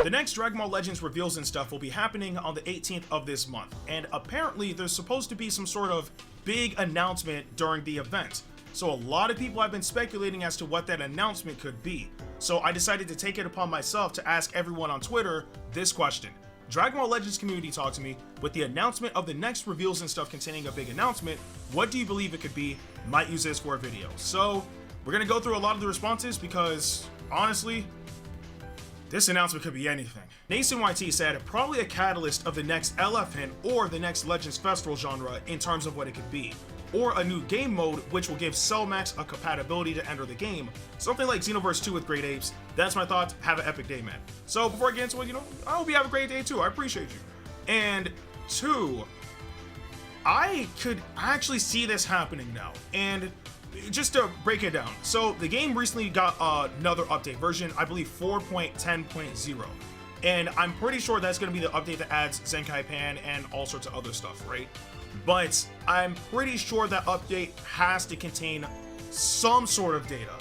The next Dragon Ball Legends reveals and stuff will be happening on the 18th of this month, and apparently there's supposed to be some sort of big announcement during the event. So a lot of people have been speculating as to what that announcement could be. So I decided to take it upon myself to ask everyone on Twitter this question. Dragon Ball Legends community, talk to me. With the announcement of the next reveals and stuff containing a big announcement, what do you believe it could be? Might use this for a video. So we're gonna go through a lot of the responses because honestly, this announcement could be anything. Nason YT said, probably a catalyst of the next LFN or the next Legends Festival genre in terms of what it could be. Or a new game mode which will give Cell Max a compatibility to enter the game. Something like Xenoverse 2 with Great Apes. That's my thoughts. Have an epic day, man. So before I get into it, I hope you have a great day too. I appreciate you. And 2, I could actually see this happening now. And just to break it down, so the game recently got another update version, I believe 4.10.0, and I'm pretty sure that's going to be the update that adds Zenkai Pan and all sorts of other stuff, right? But I'm pretty sure that update has to contain some sort of data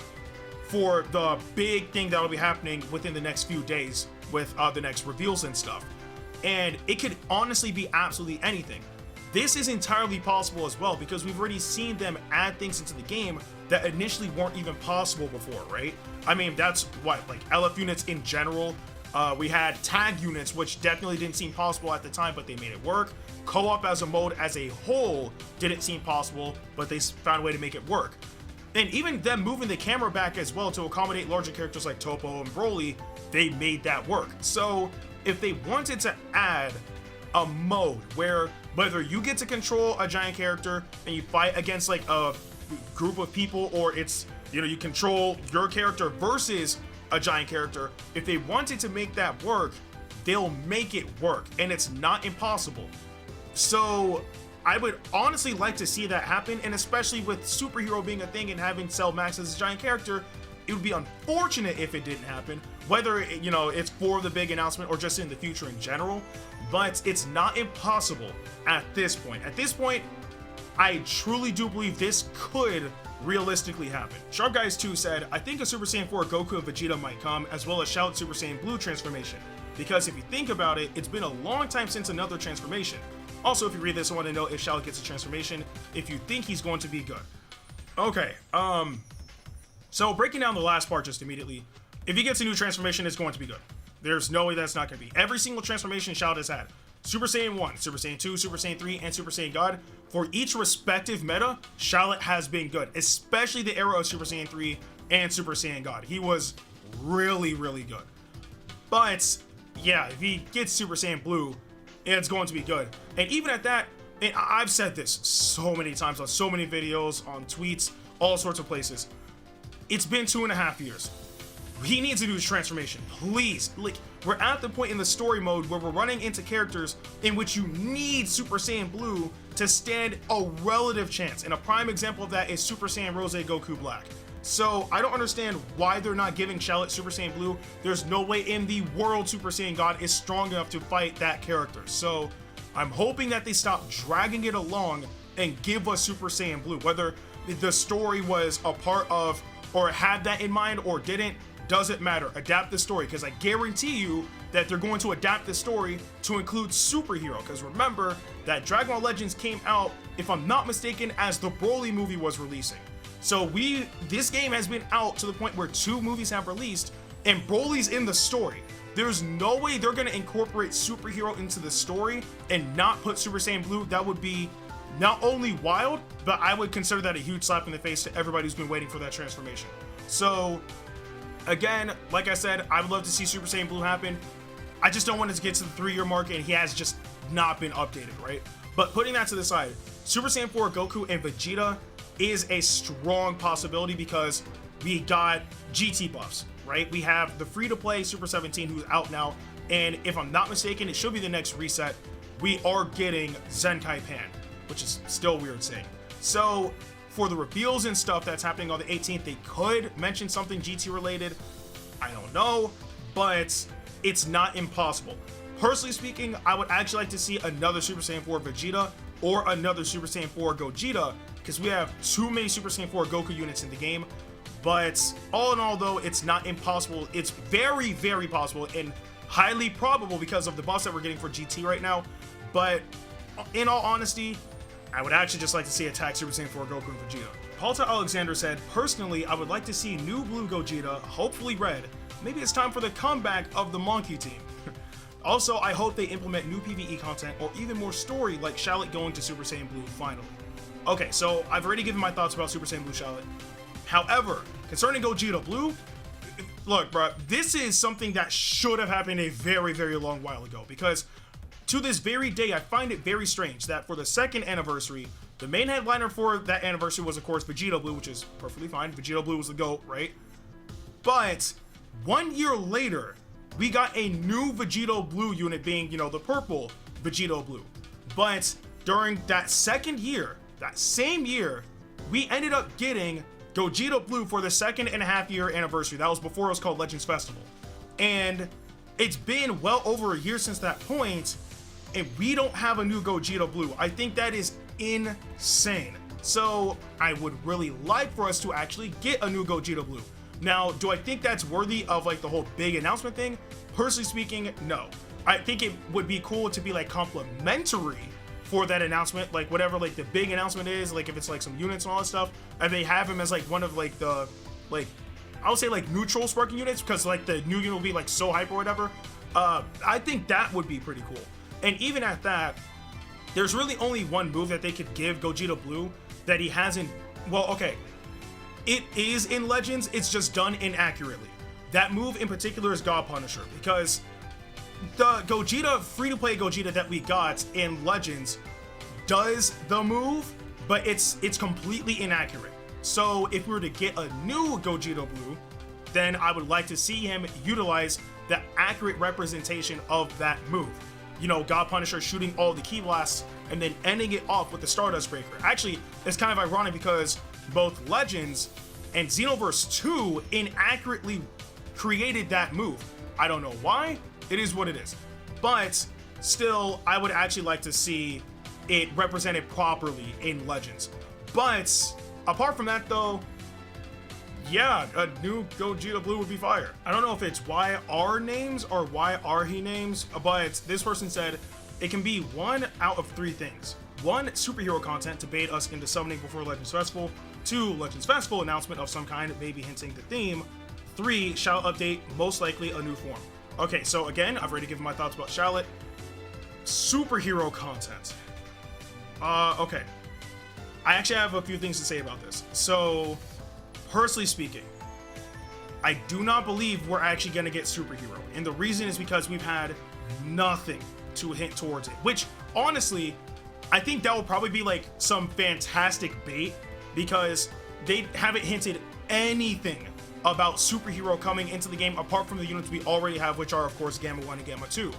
for the big thing that'll be happening within the next few days with the next reveals and stuff, and it could honestly be absolutely anything. This is entirely possible as well because we've already seen them add things into the game that initially weren't even possible before, right? I mean, that's what, like LF units in general. We had tag units, which definitely didn't seem possible at the time, but they made it work. Co-op as a mode as a whole didn't seem possible, but they found a way to make it work. And even them moving the camera back as well to accommodate larger characters like Topo and Broly, they made that work. So if they wanted to add a mode where whether you get to control a giant character and you fight against like a group of people, or it's, you control your character versus a giant character, if they wanted to make that work, they'll make it work, and it's not impossible. So I would honestly like to see that happen, and especially with superhero being a thing and having Cell Max as a giant character, it would be unfortunate if it didn't happen, whether it's for the big announcement or just in the future in general. But it's not impossible at this point. At this point, I truly do believe this could realistically happen. Sharp Guys 2 said, I think a Super Saiyan 4 Goku and Vegeta might come, as well as Shout Super Saiyan Blue transformation. Because if you think about it, it's been a long time since another transformation. Also, if you read this, I want to know if Shout gets a transformation, if you think he's going to be good. Okay, so breaking down the last part just immediately, if he gets a new transformation, it's going to be good. There's no way that's not going to be. Every single transformation Shout has had, Super Saiyan 1, Super Saiyan 2, Super Saiyan 3, and Super Saiyan God, for each respective meta, Charlotte has been good, especially the era of Super Saiyan 3 and Super Saiyan God. He was really, really good. But yeah, if he gets Super Saiyan Blue, it's going to be good. And even at that, and I've said this so many times on so many videos, on tweets, all sorts of places, it's been 2.5 years. He needs to do his transformation, please. Like, we're at the point in the story mode where we're running into characters in which you need Super Saiyan Blue to stand a relative chance. And a prime example of that is Super Saiyan Rose Goku Black. So I don't understand why they're not giving Charlotte Super Saiyan Blue. There's no way in the world Super Saiyan God is strong enough to fight that character. So I'm hoping that they stop dragging it along and give us Super Saiyan Blue. Whether the story was a part of or had that in mind or didn't, doesn't matter. Adapt the story, because I guarantee you that they're going to adapt the story to include superhero, because remember that Dragon Ball Legends came out, if I'm not mistaken, as the Broly movie was releasing. So this game has been out to the point where 2 movies have released and Broly's in the story. There's no way they're going to incorporate superhero into the story and not put Super Saiyan Blue. That would be not only wild, but I would consider that a huge slap in the face to everybody who's been waiting for that transformation. So again, like I said, I would love to see Super Saiyan Blue happen. I just don't want it to get to the 3-year mark and he has just not been updated, right? But putting that to the side, Super Saiyan 4 Goku and Vegeta is a strong possibility because we got GT buffs, right? We have the free-to-play Super 17 who's out now, and if I'm not mistaken, it should be the next reset. We are getting Zenkai Pan, which is still weird saying. So for the reveals and stuff that's happening on the 18th, they could mention something GT related. I don't know, but it's not impossible. Personally speaking, I would actually like to see another Super Saiyan 4 Vegeta or another Super Saiyan 4 Gogeta, because we have too many Super Saiyan 4 Goku units in the game. But all in all, though, it's not impossible. It's very, very possible and highly probable because of the buffs that we're getting for GT right now. But in all honesty, I would actually just like to see attack Super Saiyan 4 Goku and Vegeta. Paulta Alexander said, personally, I would like to see new blue Gogeta, hopefully red. Maybe it's time for the comeback of the Monkey Team. Also, I hope they implement new PvE content or even more story like Shallot going to Super Saiyan Blue finally. Okay, so I've already given my thoughts about Super Saiyan Blue Shallot. However, concerning Gogeta Blue, look, bro, this is something that should have happened a very, very long while ago, because to this very day, I find it very strange that for the 2nd anniversary, the main headliner for that anniversary was, of course, Vegeta Blue, which is perfectly fine. Vegeta Blue was the GOAT, right? But 1 year later, we got a new Vegeta Blue unit being, you know, the purple Vegeta Blue. But during that 2nd year, that same year, we ended up getting Gogeta Blue for the 2.5 year anniversary. That was before it was called Legends Festival. And it's been well over a year since that point, and we don't have a new Gogeta Blue. I think that is insane. So I would really like for us to actually get a new Gogeta Blue. Now, do I think that's worthy of like the whole big announcement thing? Personally speaking, no. I think it would be cool to be like complimentary for that announcement, like whatever like the big announcement is, like if it's like some units and all that stuff, and they have him as like one of like the, like, I would say like neutral sparking units, because like the new unit will be like so hype or whatever. I think that would be pretty cool. And even at that, there's really only one move that they could give Gogeta Blue that he hasn't, well, okay, it is in Legends, it's just done inaccurately. That move in particular is God Punisher, because the Gogeta, free-to-play Gogeta that we got in Legends does the move, but it's completely inaccurate. So if we were to get a new Gogeta Blue, then I would like to see him utilize the accurate representation of that move. You know, God Punisher shooting all the Ki Blasts and then ending it off with the Stardust Breaker. Actually, it's kind of ironic because both Legends and Xenoverse 2 inaccurately created that move. I don't know why. It is what it is. But still, I would actually like to see it represented properly in Legends. But apart from that though, yeah, a new Gogeta Blue would be fire. I don't know if it's YR names or YRHE names, but this person said it can be one out of 3 things. 1, superhero content to bait us into summoning before Legends Festival. 2, Legends Festival announcement of some kind, maybe hinting the theme. 3, Shallot update, most likely a new form. Okay, so again, I've already given my thoughts about Shallot. Superhero content. Okay. I actually have a few things to say about this. So, personally speaking, I do not believe we're actually going to get superhero. And the reason is because we've had nothing to hint towards it. Which, honestly, I think that will probably be like some fantastic bait, because they haven't hinted anything about superhero coming into the game apart from the units we already have, which are of course Gamma 1 and Gamma 2.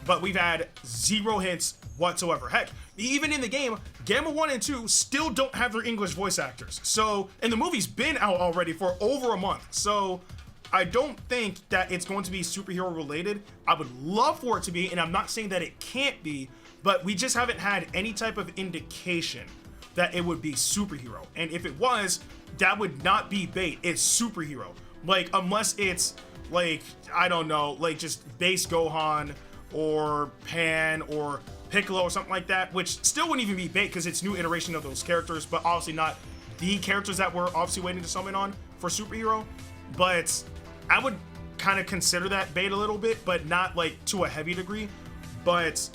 But we've had 0 hints whatsoever. Heck, even in the game, Gamma 1 and 2 still don't have their English voice actors. So, and the movie's been out already for over a month. So, I don't think that it's going to be superhero related. I would love for it to be, and I'm not saying that it can't be, but we just haven't had any type of indication that it would be superhero. And if it was, that would not be bait. It's superhero. Like, unless it's like, I don't know, like just base Gohan or Pan or Piccolo or something like that, which still wouldn't even be bait because it's new iteration of those characters, but obviously not the characters that we're obviously waiting to summon on for superhero. But I would kind of consider that bait a little bit, but not like to a heavy degree. But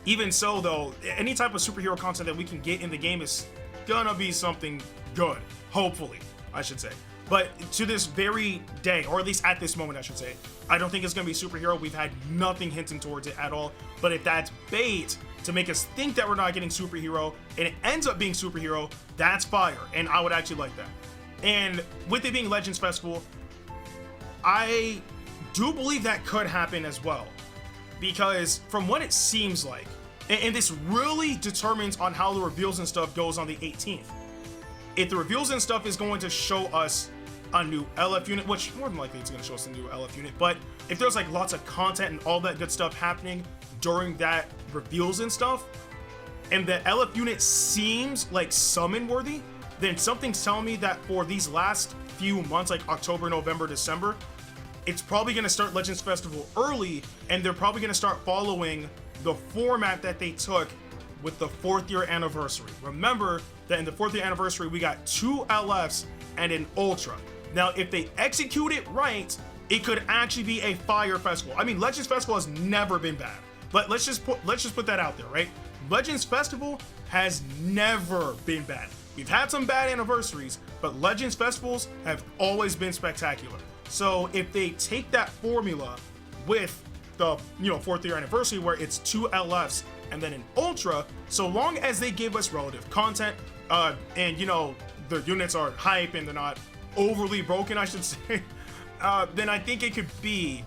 even so though, any type of superhero content that we can get in the game is gonna be something good, hopefully, I should say. But to this very day, or at least at this moment, I should say, I don't think it's gonna be superhero. We've had nothing hinting towards it at all. But if that's bait to make us think that we're not getting superhero, and it ends up being superhero, that's fire, and I would actually like that. And with it being Legends Festival, I do believe that could happen as well, because from what it seems like, and this really determines on how the reveals and stuff goes on the 18th. If the reveals and stuff is going to show us a new LF unit, which more than likely it's going to show us a new LF unit, but if there's like lots of content and all that good stuff happening during that reveals and stuff, and the LF unit seems like summon worthy, then something's telling me that for these last few months, like October, November, December, it's probably going to start Legends Festival early, and they're probably going to start following the format that they took with the 4th year anniversary. Remember that in the 4th year anniversary, we got 2 LFs and an Ultra. Now, if they execute it right, it could actually be a fire festival. I mean, Legends Festival has never been bad, but let's just put that out there, right? Legends Festival has never been bad. We've had some bad anniversaries, but Legends Festivals have always been spectacular. So if they take that formula with the 4th year anniversary, where it's 2 LFs and then an Ultra, so long as they give us relative content, and the units are hype and they're not overly broken, I should say, then I think it could be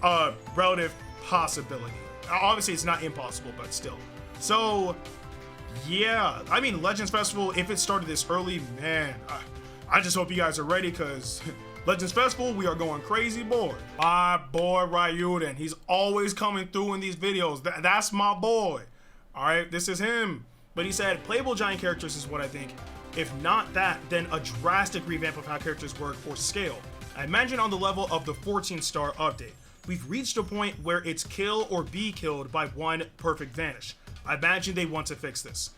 a relative possibility. Obviously, it's not impossible, but still. So, yeah, I mean, Legends Festival, if it started this early, man, I just hope you guys are ready, because Legends Festival, we are going crazy, boy. My boy Ryuden, he's always coming through in these videos. That's my boy. All right, this is him. But he said, playable giant characters is what I think. If not that, then a drastic revamp of how characters work or scale. I imagine on the level of the 14-star update. We've reached a point where it's kill or be killed by one perfect vanish. I imagine they want to fix this.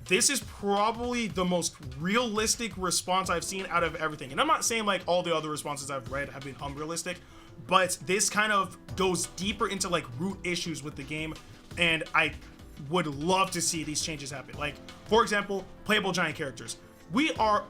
This is probably the most realistic response I've seen out of everything. And I'm not saying like all the other responses I've read have been unrealistic, but this kind of goes deeper into like root issues with the game. And I would love to see these changes happen. Like, for example, playable giant characters. We are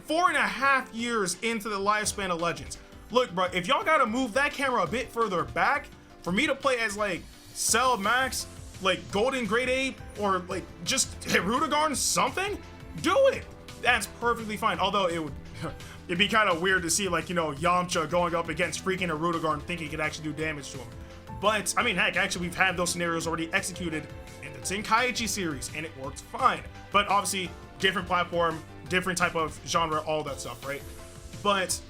4.5 years into the lifespan of Legends. Look, bro, if y'all gotta move that camera a bit further back for me to play as like Cell Max, like Golden Grade 8, or like just Hirudegarn something, do it. That's perfectly fine. Although it'd be kind of weird to see like, Yamcha going up against freaking Hirudegarn and thinking he could actually do damage to him. But I mean, heck, actually we've had those scenarios already executed in the Tenkaichi series and it works fine. But obviously different platform, different type of genre, all that stuff, right? But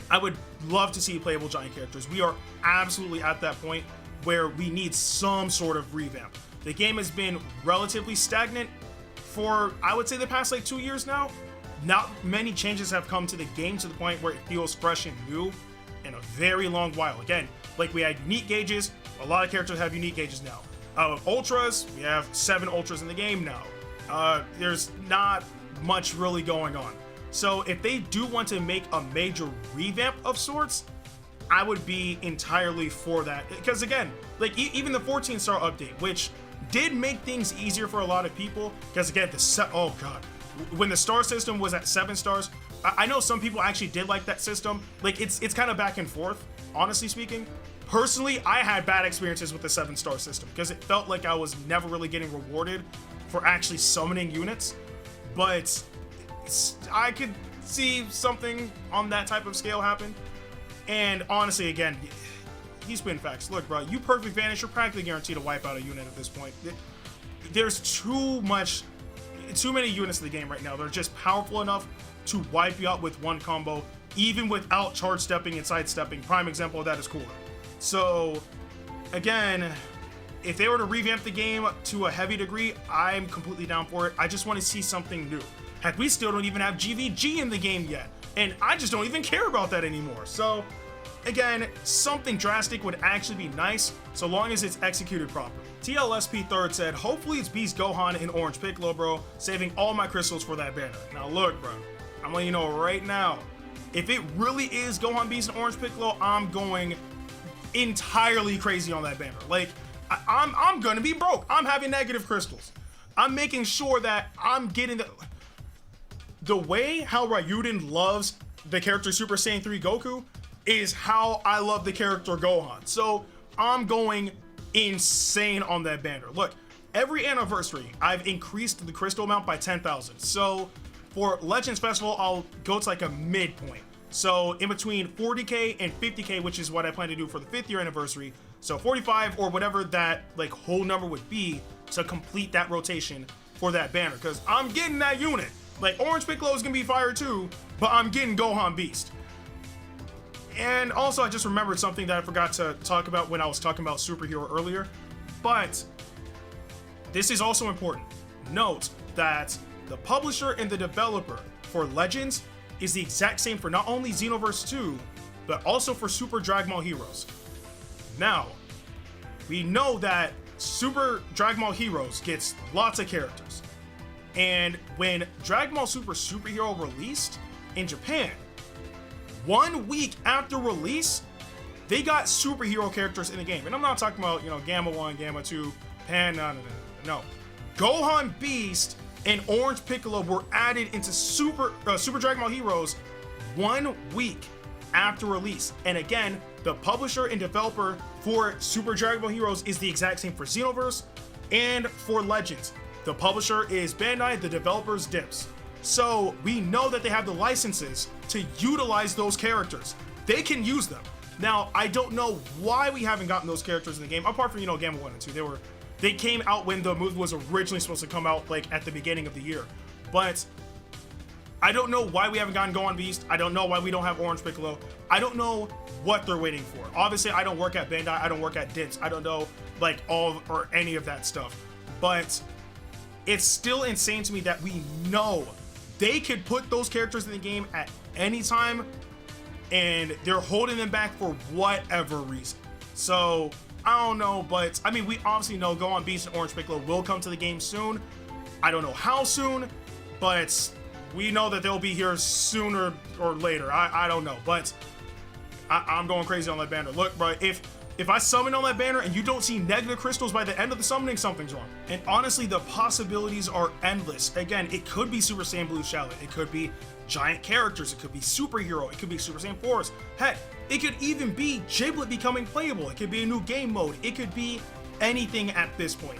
I would love to see playable giant characters. We are absolutely at that point where we need some sort of revamp. The game has been relatively stagnant for, I would say, the past like 2 years now. Not many changes have come to the game to the point where it feels fresh and new in a very long while. Again, like we had unique gauges, a lot of characters have unique gauges now. Ultras, we have 7 Ultras in the game now. There's not much really going on. So if they do want to make a major revamp of sorts, I would be entirely for that. Because again, like even the 14-star update, which did make things easier for a lot of people, because again, oh god, when the star system was at 7 stars, I know some people actually did like that system. Like it's kind of back and forth, honestly speaking. Personally, I had bad experiences with the 7-star system because it felt like I was never really getting rewarded for actually summoning units. But I could see something on that type of scale happen. And honestly, again, he's been facts. Look, bro, you perfect vanish, you're practically guaranteed to wipe out a unit at this point. There's too many units in the game right now that are just powerful enough to wipe you out with one combo, even without charge stepping and sidestepping. Prime example of that is Cooler. So, again, if they were to revamp the game to a heavy degree, I'm completely down for it. I just want to see something new. Heck, we still don't even have GVG in the game yet, and I just don't even care about that anymore. So, again, something drastic would actually be nice, so long as it's executed properly. TLSP Third said, hopefully it's Beast Gohan and Orange Piccolo, bro, saving all my crystals for that banner. Now look, bro, I'm letting you know right now, if it really is Gohan, Beast, and Orange Piccolo, I'm going entirely crazy on that banner. Like, I'm gonna be broke. I'm having negative crystals. I'm making sure that I'm getting the way how Ryuden loves the character Super Saiyan 3 Goku is how I love the character Gohan. So I'm going insane on that banner. Look, every anniversary, I've increased the crystal amount by 10,000. So for Legends Festival, I'll go to like a midpoint. So in between 40k and 50k, which is what I plan to do for the 5th year anniversary. So 45 or whatever that like whole number would be to complete that rotation for that banner. Because I'm getting that unit. Like, Orange Piccolo is going to be fire too, but I'm getting Gohan Beast. And also, I just remembered something that I forgot to talk about when I was talking about Superhero earlier. But this is also important. Note that the publisher and the developer for Legends is the exact same for not only Xenoverse 2, but also for Super Dragon Ball Heroes. Now, we know that Super Dragon Ball Heroes gets lots of characters. And when Dragon Ball Super Superhero released in Japan, 1 week after release, they got superhero characters in the game. And I'm not talking about, Gamma 1, Gamma 2, Pan, no. Gohan Beast and Orange Piccolo were added into Super Dragon Ball Heroes 1 week after release. And again, the publisher and developer for Super Dragon Ball Heroes is the exact same for Xenoverse and for Legends. The publisher is Bandai, the developer's Dips. So we know that they have the licenses to utilize those characters. They can use them. Now, I don't know why we haven't gotten those characters in the game, apart from, Gamma 1 and 2. They came out when the movie was originally supposed to come out, like, at the beginning of the year. But I don't know why we haven't gotten Gohan Beast. I don't know why we don't have Orange Piccolo. I don't know what they're waiting for. Obviously, I don't work at Bandai. I don't work at Dips. I don't know, like, all or any of that stuff. But it's still insane to me that we know they could put those characters in the game at any time, and they're holding them back for whatever reason. So I don't know, but I mean, we obviously know Gohan Beast and Orange Piccolo will come to the game soon. I don't know how soon, but we know that they'll be here sooner or later. I don't know, but I'm going crazy on that banner. Look, bro, if I summon on that banner and you don't see negative crystals by the end of the summoning, something's wrong. And honestly, the possibilities are endless. Again, it could be Super Saiyan Blue Shallot. It could be giant characters. It could be superhero. It could be Super Saiyan Force. Heck, it could even be Giblet becoming playable. It could be a new game mode. It could be anything at this point.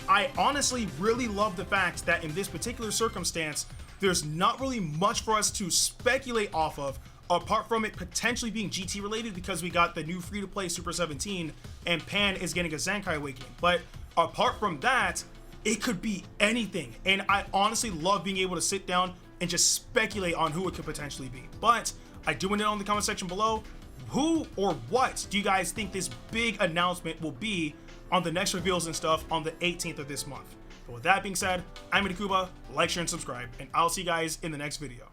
I honestly really love the fact that in this particular circumstance, there's not really much for us to speculate off of, apart from it potentially being GT related, because we got the new free-to-play Super 17 and Pan is getting a Zenkai Awakening. But apart from that, it could be anything. And I honestly love being able to sit down and just speculate on who it could potentially be. But I do want to know in the comment section below, who or what do you guys think this big announcement will be on the next reveals and stuff on the 18th of this month? But with that being said, I'm Ndukauba, like, share, and subscribe, and I'll see you guys in the next video.